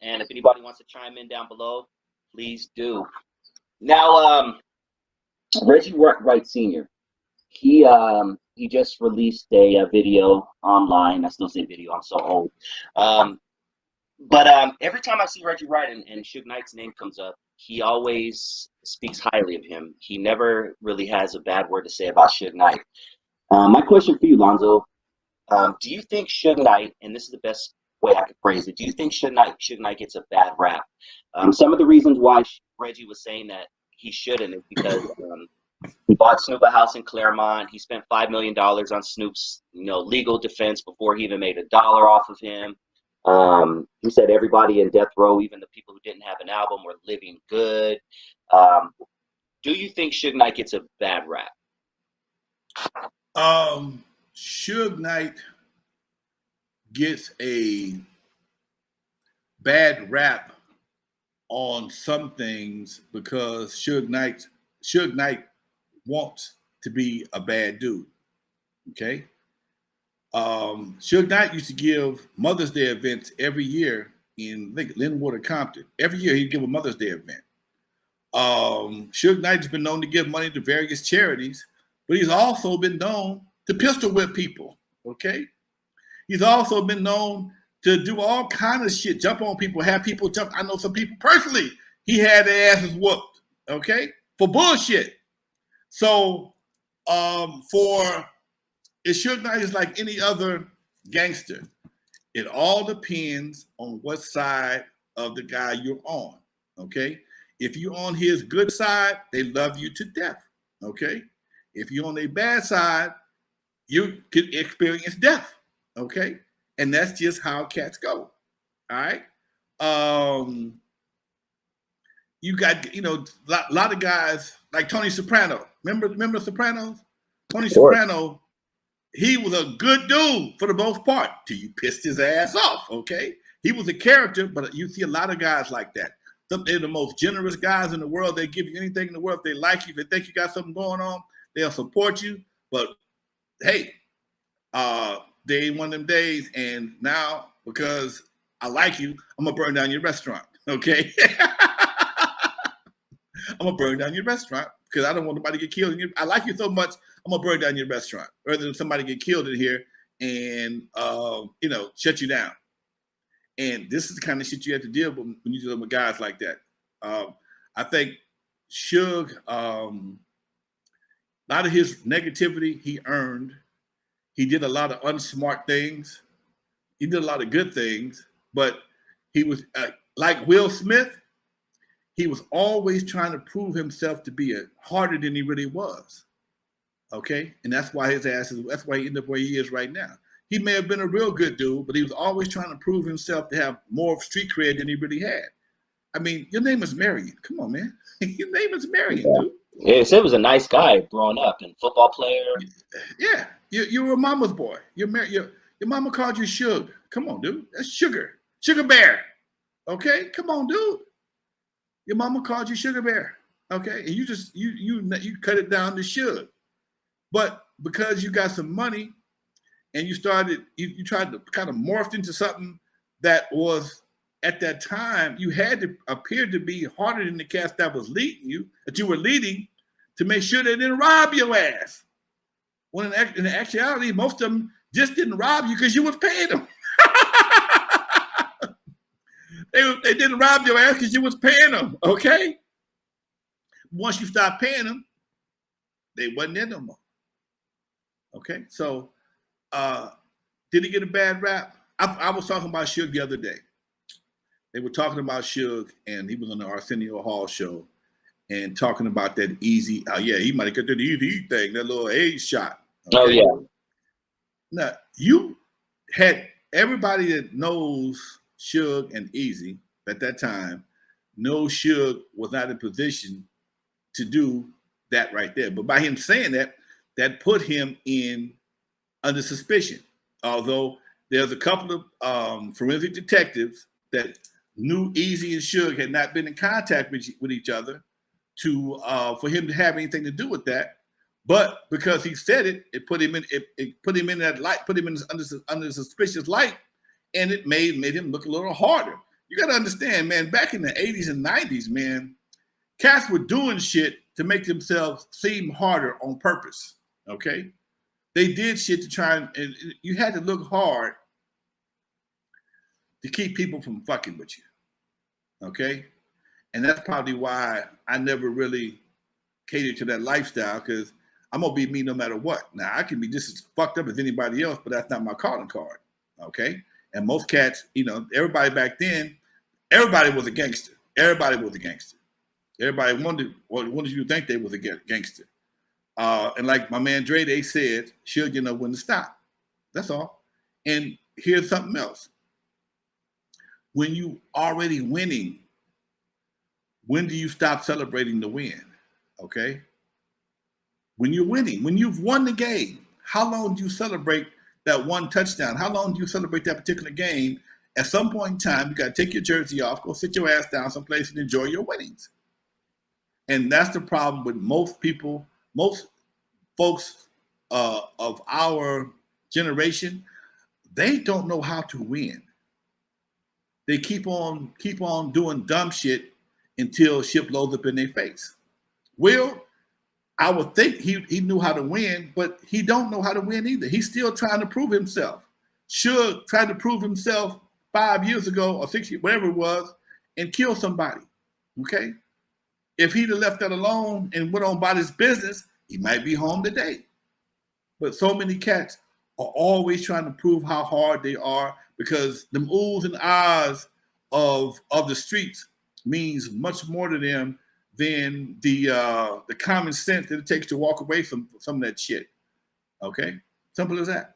And if anybody wants to chime in down below, please do. Now, Reggie Wright Sr. He just released a video online. I still say video. I'm so old. But every time I see Reggie Wright and Suge Knight's name comes up, he always speaks highly of him. He never really has a bad word to say about Suge Knight. My question for you, Lonzo, do you think Suge Knight, and this is the best way I could phrase it, do you think Suge Knight gets a bad rap? Some of the reasons why Reggie was saying that he shouldn't is because he bought Snoop a house in Claremont. He spent $5 million on Snoop's legal defense before he even made $1 off of him. He said everybody in death row, even the people who didn't have an album, were living good. Do you think Suge Knight gets a bad rap? Suge Knight gets a bad rap on some things because Suge Knight wants to be a bad dude. Okay. Suge Knight used to give Mother's Day events every year in Linwood, Compton. Every year he'd give a Mother's Day event. Suge Knight has been known to give money to various charities, but he's also been known to pistol whip people. Okay. He's also been known to do all kind of shit, jump on people, have people jump. I know some people personally, he had their asses whooped, okay, for bullshit. So Suge Knight is like any other gangster. It all depends on what side of the guy you're on, okay? If you're on his good side, they love you to death, okay? If you're on their bad side, you can experience death, okay? And that's just how cats go, all right? You got, a lot of guys like Tony Soprano. Remember Sopranos? Tony Soprano, he was a good dude for the most part till you pissed his ass off, okay? He was a character, but you see a lot of guys like that. They're the most generous guys in the world. They give you anything in the world. If they like you, if they think you got something going on, they'll support you. But hey, they ain't one of them days, and now because I like you, I'm gonna burn down your restaurant, okay? I'm gonna burn down your restaurant because I don't want nobody to get killed. I like you so much, I'm gonna burn down your restaurant rather than somebody get killed in here and shut you down. And this is the kind of shit you have to deal with when you deal with guys like that. I think Suge, a lot of his negativity he earned. He did a lot of unsmart things. He did a lot of good things, but he was like Will Smith. He was always trying to prove himself to be harder than he really was. Okay, and that's why that's why he ended up where he is right now. He may have been a real good dude, but he was always trying to prove himself to have more street cred than he really had. I mean, your name is Marion. Come on, man. Your name is Marion, dude. Yes, it was a nice guy growing up and football player. Yeah, you were a mama's boy. Your mama called you Suge. Come on, dude. That's Sugar Bear. Okay, come on, dude. Your mama called you Sugar Bear. Okay, and you just you cut it down to Suge. But because you got some money and you tried to kind of morph into something that was at that time, you had to appear to be harder than the cats that was leading you, that you were leading, to make sure they didn't rob your ass. When in actuality, most of them just didn't rob you because you was paying them. They didn't rob your ass because you was paying them, okay? Once you stopped paying them, they wasn't there no more. Okay, so did he get a bad rap? I was talking about Suge the other day. They were talking about Suge, and he was on the Arsenio Hall show and talking about that Eazy. Yeah, he might have got the Eazy E thing, that little AIDS shot. Okay? Oh, yeah. Now, you had everybody that knows Suge and Eazy at that time knows Suge was not in position to do that right there. But by him saying that, that put him under suspicion. Although there's a couple of forensic detectives that knew Eazy and Suge had not been in contact with each other for him to have anything to do with that. But because he said it, it put him in that light, put him under suspicious light, and it made him look a little harder. You got to understand, man, back in the 80s and 90s, man, cats were doing shit to make themselves seem harder on purpose, okay? They did shit to try and you had to look hard to keep people from fucking with you, okay? And that's probably why I never really catered to that lifestyle, because I'm gonna be me no matter what. Now I can be just as fucked up as anybody else, but that's not my calling card, okay? And most cats, you know, everybody back then, everybody was a gangster. Everybody was a gangster. Everybody wanted you to think they was a gangster. And like my man Dre, they said, "Should you know when to stop?" That's all. And here's something else. When you already winning, when do you stop celebrating the win? Okay? When you're winning, when you've won the game, how long do you celebrate that one touchdown? How long do you celebrate that particular game? At some point in time, you got to take your jersey off, go sit your ass down someplace and enjoy your winnings. And that's the problem with most people, most folks of our generation. They don't know how to win. They keep on doing dumb shit until shit blows up in their face. Will, I would think he knew how to win, but he don't know how to win either. He's still trying to prove himself. Suge tried to prove himself 5 years ago or 6 years, whatever it was, and kill somebody. Okay? If he'd have left that alone and went on about his business, he might be home today. But so many cats are always trying to prove how hard they are, because them oohs and ahs of the streets means much more to them than the common sense that it takes to walk away from some of that shit. Okay? Simple as that.